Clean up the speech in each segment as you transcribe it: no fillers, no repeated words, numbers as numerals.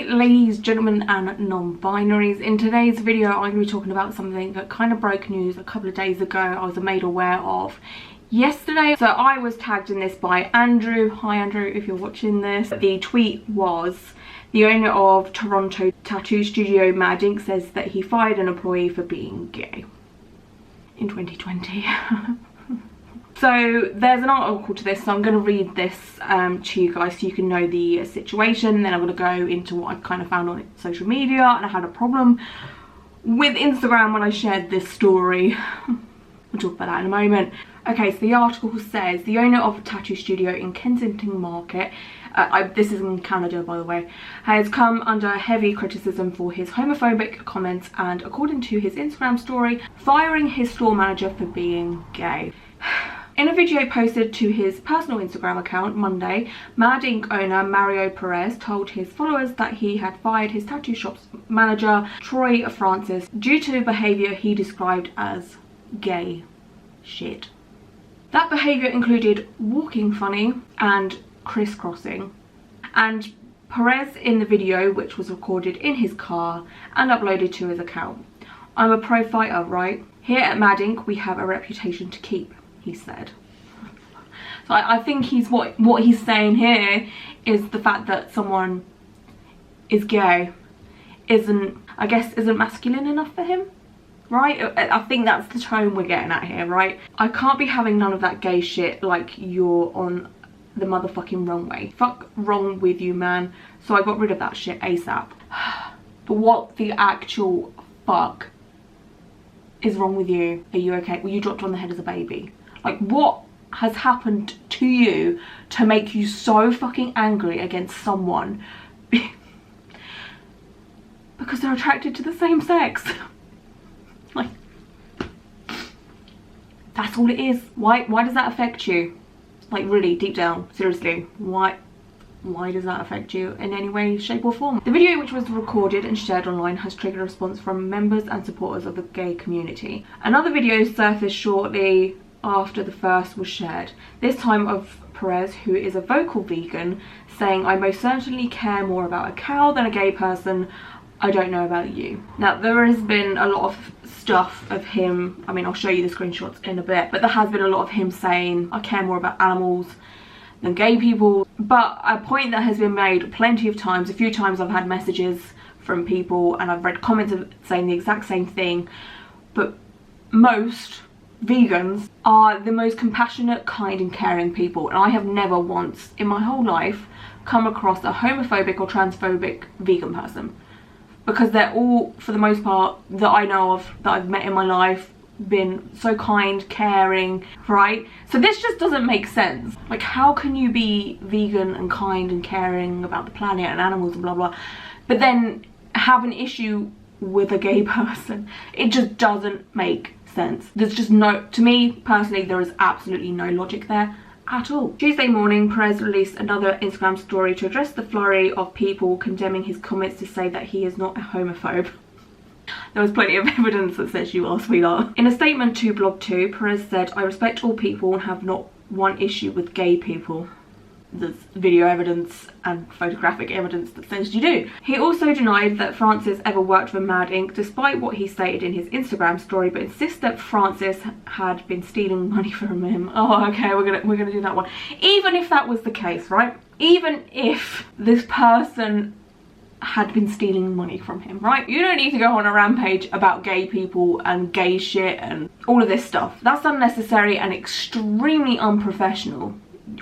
ladies, gentlemen and non-binaries. In today's video I'm going to be talking about something that kind of broke news a couple of days ago. I was made aware of yesterday. So I was tagged in this by Andrew. Hi Andrew, if you're watching this. The tweet was, the owner of Toronto tattoo studio Mad Ink says that he fired an employee for being gay in 2020. So there's an article to this, so I'm going to read this to you guys so you can know the situation. Then I'm going to go into what I've kind of found on social media, and I had a problem with Instagram when I shared this story. We'll talk about that in a moment. Okay, so the article says, the owner of a tattoo studio in Kensington Market, this is in Canada by the way, has come under heavy criticism for his homophobic comments and, according to his Instagram story, firing his store manager for being gay. In a video posted to his personal Instagram account Monday, Mad Ink owner Mario Perez told his followers that he had fired his tattoo shop's manager, Troy Francis, due to behaviour he described as gay shit. That behaviour included walking funny and crisscrossing. And Perez, in the video, which was recorded in his car and uploaded to his account, "I'm a pro fighter, right? Here at Mad Ink we have a reputation to keep," he said. So I think what he's saying here is the fact that someone is gay isn't masculine enough for him, right? I think that's the tone we're getting at here, right? I can't be having none of that gay shit like you're on the motherfucking runway. Fuck wrong with you, man. So I got rid of that shit ASAP. But what the actual fuck is wrong with you? Are you okay? Well, you dropped on the head as a baby. Like, what has happened to you to make you so fucking angry against someone because they're attracted to the same sex? Like, that's all it is. Why does that affect you? Like, really, deep down, seriously, why does that affect you in any way, shape or form? The video, which was recorded and shared online, has triggered a response from members and supporters of the gay community. Another video surfaced shortly after the first was shared, this time of Perez, who is a vocal vegan, saying, "I most certainly care more about a cow than a gay person. I don't know about you." Now, there has been a lot of stuff of him, I mean, I'll show you the screenshots in a bit, but there has been a lot of him saying, "I care more about animals than gay people." But a point that has been made plenty of times, a few times I've had messages from people and I've read comments saying the exact same thing, but most vegans are the most compassionate, kind and caring people, and I have never once in my whole life come across a homophobic or transphobic vegan person, because they're all, for the most part, that I know of, that I've met in my life, been so kind, caring, right? So this just doesn't make sense. Like, how can you be vegan and kind and caring about the planet and animals and blah blah, but then have an issue with a gay person? It just doesn't make sense. There's just no, to me personally, there is absolutely no logic there at all. Tuesday morning, Perez released another Instagram story to address the flurry of people condemning his comments, to say that he is not a homophobe. There was plenty of evidence that says you are, sweetheart. In a statement to Blog 2, Perez said, "I respect all people and have not one issue with gay people." There's video evidence and photographic evidence that says you do. He also denied that Francis ever worked for Mad Ink, despite what he stated in his Instagram story, but insists that Francis had been stealing money from him. Oh, okay, we're gonna do that one. Even if that was the case, right? Even if this person had been stealing money from him, right? You don't need to go on a rampage about gay people and gay shit and all of this stuff. That's unnecessary and extremely unprofessional.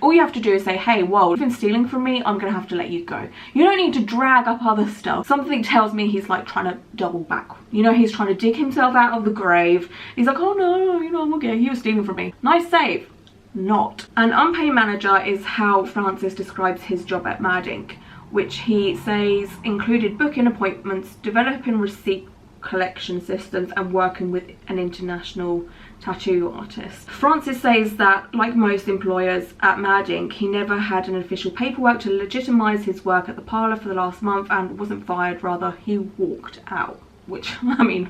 All you have to do is say, "Hey, whoa, you've been stealing from me, I'm gonna have to let you go." You don't need to drag up other stuff. Something tells me he's like trying to double back. You know, he's trying to dig himself out of the grave. He's like, "Oh no, you know, I'm okay, he was stealing from me." Nice save. Not. An unpaid manager is how Francis describes his job at Mad Ink, which he says included booking appointments, developing receipt collection systems and working with an international tattoo artist. Francis says that, like most employers at Mad Ink, he never had an official paperwork to legitimise his work at the parlour for the last month and wasn't fired, rather he walked out. Which, I mean,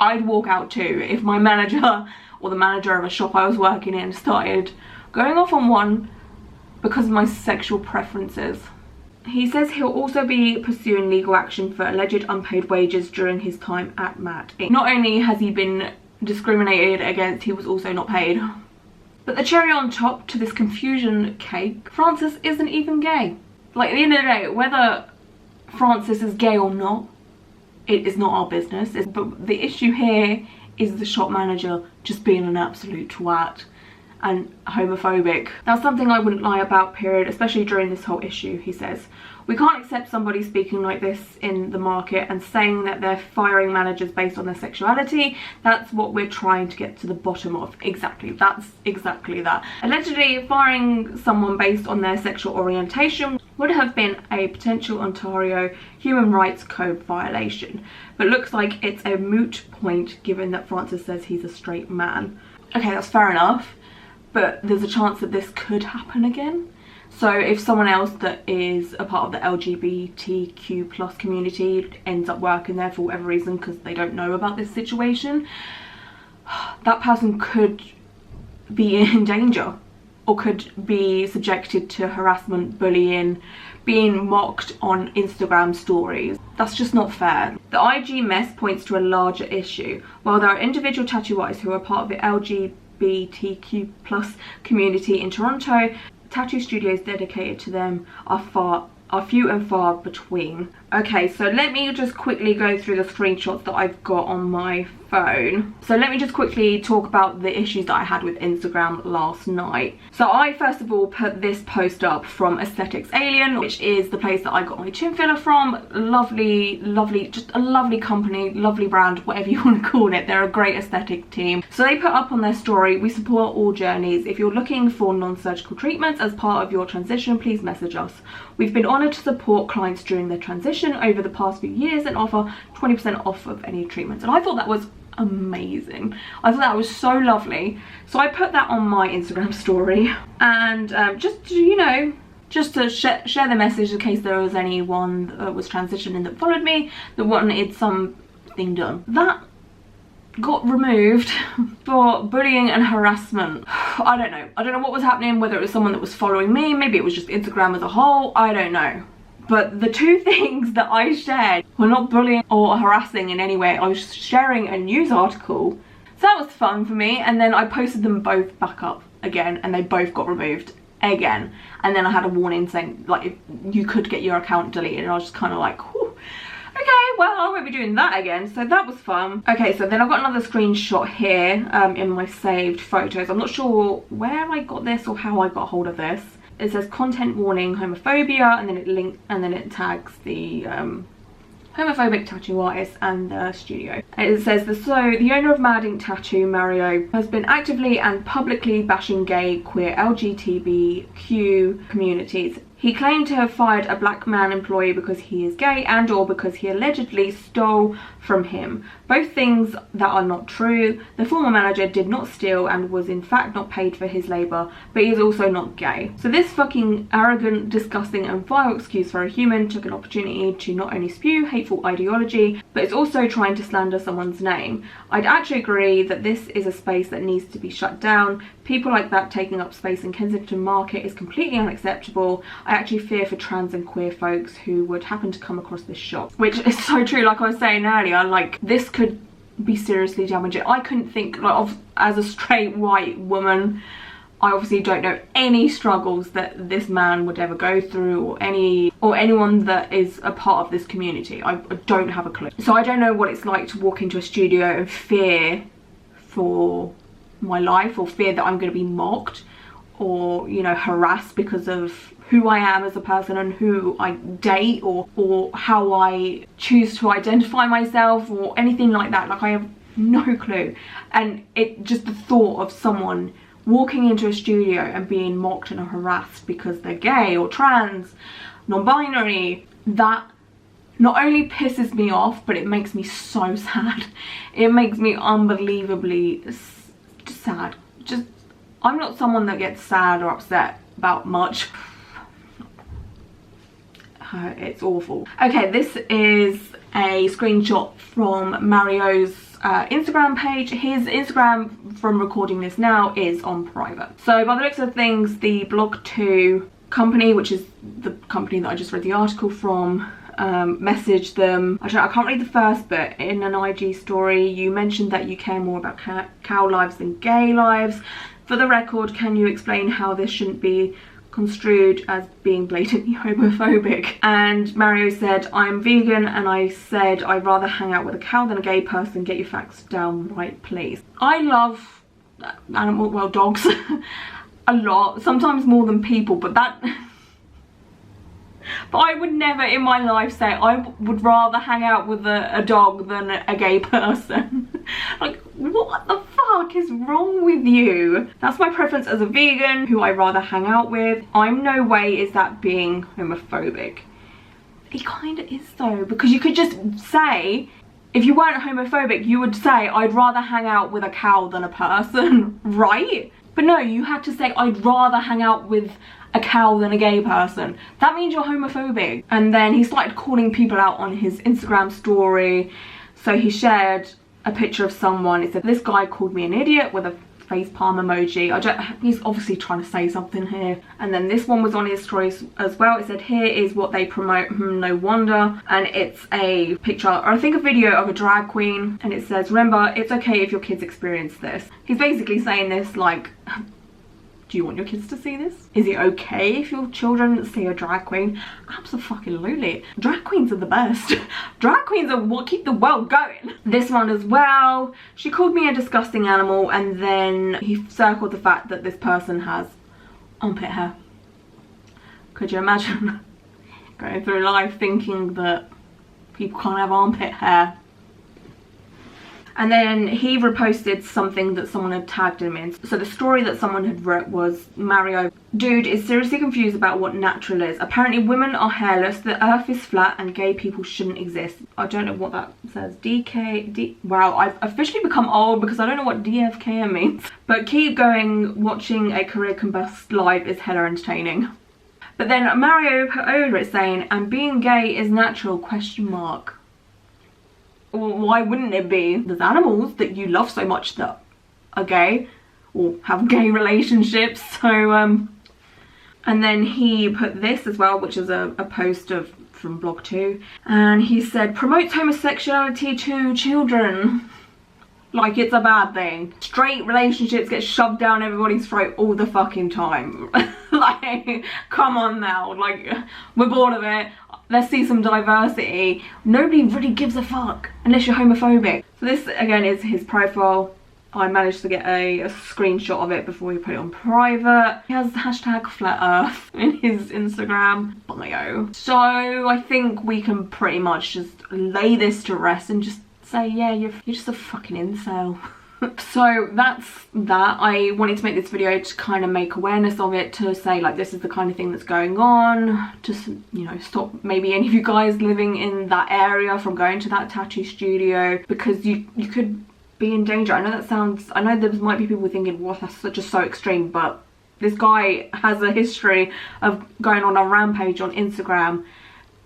I'd walk out too if my manager or the manager of a shop I was working in started going off on one because of my sexual preferences. He says he'll also be pursuing legal action for alleged unpaid wages during his time at Matt Inc. Not only has he been discriminated against, he was also not paid. But the cherry on top to this confusion cake, Francis isn't even gay. Like, at the end of the day, whether Francis is gay or not, it is not our business. But the issue here is the shop manager just being an absolute twat and homophobic. That's something I wouldn't lie about, period, especially during this whole issue, he says. We can't accept somebody speaking like this in the market and saying that they're firing managers based on their sexuality. That's what we're trying to get to the bottom of. Exactly, that's exactly that. Allegedly, firing someone based on their sexual orientation would have been a potential Ontario Human Rights Code violation, but looks like it's a moot point given that Francis says he's a straight man. Okay, that's fair enough, but there's a chance that this could happen again. So if someone else that is a part of the LGBTQ plus community ends up working there for whatever reason because they don't know about this situation, that person could be in danger or could be subjected to harassment, bullying, being mocked on Instagram stories. That's just not fair. The IG mess points to a larger issue. While there are individual tattoo artists who are part of the LGBTQ plus community in Toronto, tattoo studios dedicated to them are few and far between. Okay, so let me just quickly go through the screenshots that I've got on my phone. So let me just quickly talk about the issues that I had with Instagram last night. So I first of all put this post up from Aesthetics Alien, which is the place that I got my chin filler from. Lovely, just a lovely company, lovely brand, whatever you want to call it. They're a great aesthetic team. So they put up on their story, we support all journeys. If you're looking for non-surgical treatments as part of your transition, please message us. We've been honoured to support clients during their transition over the past few years and offer 20% off of any treatments. And I thought that was amazing. I thought that was so lovely. So I put that on my Instagram story, and just to, you know, just to share the message in case there was anyone that was transitioning that followed me that wanted something done. That got removed for bullying and harassment. I don't know what was happening, whether it was someone that was following me, maybe it was just Instagram as a whole, I don't know. But the two things that I shared were not bullying or harassing in any way. I was sharing a news article. So that was fun for me. And then I posted them both back up again and they both got removed again. And then I had a warning saying, like, you could get your account deleted. And I was just kind of like, whew. Okay, well, I won't be doing that again. So that was fun. Okay, so then I've got another screenshot here in my saved photos. I'm not sure where I got this or how I got hold of this. It says content warning homophobia, and then it tags the homophobic tattoo artist and the studio. It says the owner of Mad Ink Tattoo, Mario, has been actively and publicly bashing gay, queer, LGBTQ communities. He claimed to have fired a black man employee because he is gay and or because he allegedly stole from him. Both things that are not true. The former manager did not steal and was in fact not paid for his labour, but he is also not gay. So this fucking arrogant, disgusting and vile excuse for a human took an opportunity to not only spew hateful ideology, but is also trying to slander someone's name. I'd actually agree that this is a space that needs to be shut down. People like that taking up space in Kensington Market is completely unacceptable. I actually fear for trans and queer folks who would happen to come across this shop. Which is so true, like I was saying earlier, like this could be seriously damaging. I couldn't think, like, of as a straight white woman, I obviously don't know any struggles that this man would ever go through, or anyone that is a part of this community. I don't have a clue. So I don't know what it's like to walk into a studio and fear for my life, or fear that I'm going to be mocked or, you know, harassed because of who I am as a person and who I date, or how I choose to identify myself or anything like that. Like, I have no clue. And it just, the thought of someone walking into a studio and being mocked and harassed because they're gay or trans, non-binary, that not only pisses me off, but it makes me so sad. It makes me unbelievably sad. Just, I'm not someone that gets sad or upset about much. It's awful. Okay, this is a screenshot from Mario's Instagram page. His Instagram, from recording this now, is on private. So by the looks of things, the blog 2 company, which is the company that I just read the article from, messaged them. I can't read the first bit. In an IG story, you mentioned that you care more about cow lives than gay lives. For the record, can you explain how this shouldn't be construed as being blatantly homophobic? And Mario said, I'm vegan, and I said I'd rather hang out with a cow than a gay person. Get your facts down right, please. I love dogs a lot, sometimes more than people, but I would never in my life say I would rather hang out with a dog than a gay person. Like, what the fuck is wrong with you? That's my preference as a vegan, who I'd rather hang out with. I'm no way is that being homophobic. It kind of is though, because you could just say, if you weren't homophobic, you would say I'd rather hang out with a cow than a person, right? But no, you had to say I'd rather hang out with a cow than a gay person. That means you're homophobic. And then he started calling people out on his Instagram story. So he shared a picture of someone. It said, this guy called me an idiot, with a facepalm emoji. He's obviously trying to say something here. And then this one was on his stories as well. It said, here is what they promote, no wonder. And it's a picture, or I think a video of a drag queen. And it says, remember, it's okay if your kids experience this. He's basically saying this like, do you want your kids to see this? Is it okay if your children see a drag queen? Absolutely. Drag queens are the best. Drag queens are what keep the world going. This one as well. She called me a disgusting animal, and then he circled the fact that this person has armpit hair. Could you imagine going through life thinking that people can't have armpit hair? And then he reposted something that someone had tagged him in. So the story that someone had wrote was, Mario, dude is seriously confused about what natural is. Apparently women are hairless, the earth is flat, and gay people shouldn't exist. I don't know what that says. Wow, I've officially become old because I don't know what DFK means. But keep going, watching a career combust live is hella entertaining. But then Mario put over it saying, and being gay is natural, question mark. Well, why wouldn't it be? There's animals that you love so much that are gay or have gay relationships. So and then he put this as well, which is a post from blog 2, and he said, promotes homosexuality to children like it's a bad thing. Straight relationships get shoved down everybody's throat all the fucking time. Like, come on now, like, we're bored of it. Let's see some diversity. Nobody really gives a fuck unless you're homophobic. So this again is his profile. I managed to get a screenshot of it before he put it on private. He has the hashtag flat earth in his Instagram bio. So I think we can pretty much just lay this to rest and just say, yeah, you're just a fucking incel. So that's that. I wanted to make this video to kind of make awareness of it, to say like this is the kind of thing that's going on, to, you know, stop maybe any of you guys living in that area from going to that tattoo studio, because you could be in danger. I know there might be people thinking, well, that's just so extreme, but this guy has a history of going on a rampage on Instagram,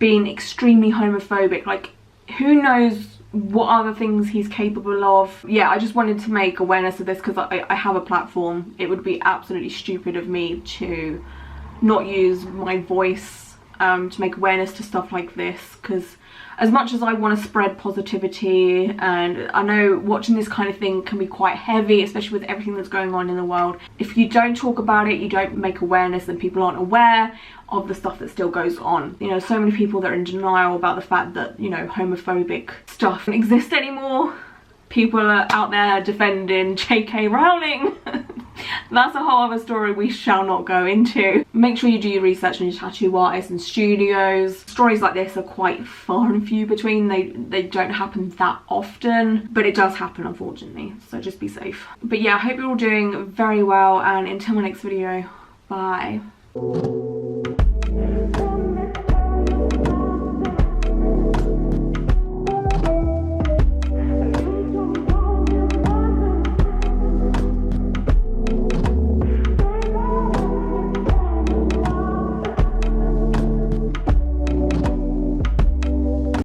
being extremely homophobic. Like, who knows what other things he's capable of. Yeah, I just wanted to make awareness of this because I have a platform. It would be absolutely stupid of me to not use my voice to make awareness to stuff like this, because as much as I want to spread positivity, and I know watching this kind of thing can be quite heavy, especially with everything that's going on in the world, if you don't talk about it, you don't make awareness, then people aren't aware of the stuff that still goes on. You know, so many people that are in denial about the fact that, you know, homophobic stuff doesn't exist anymore. People are out there defending J.K. Rowling. That's a whole other story we shall not go into. Make sure you do your research on your tattoo artists and studios. Stories like this are quite far and few between. They don't happen that often, but it does happen, unfortunately. So just be safe. But yeah, I hope you're all doing very well, and until my next video, bye.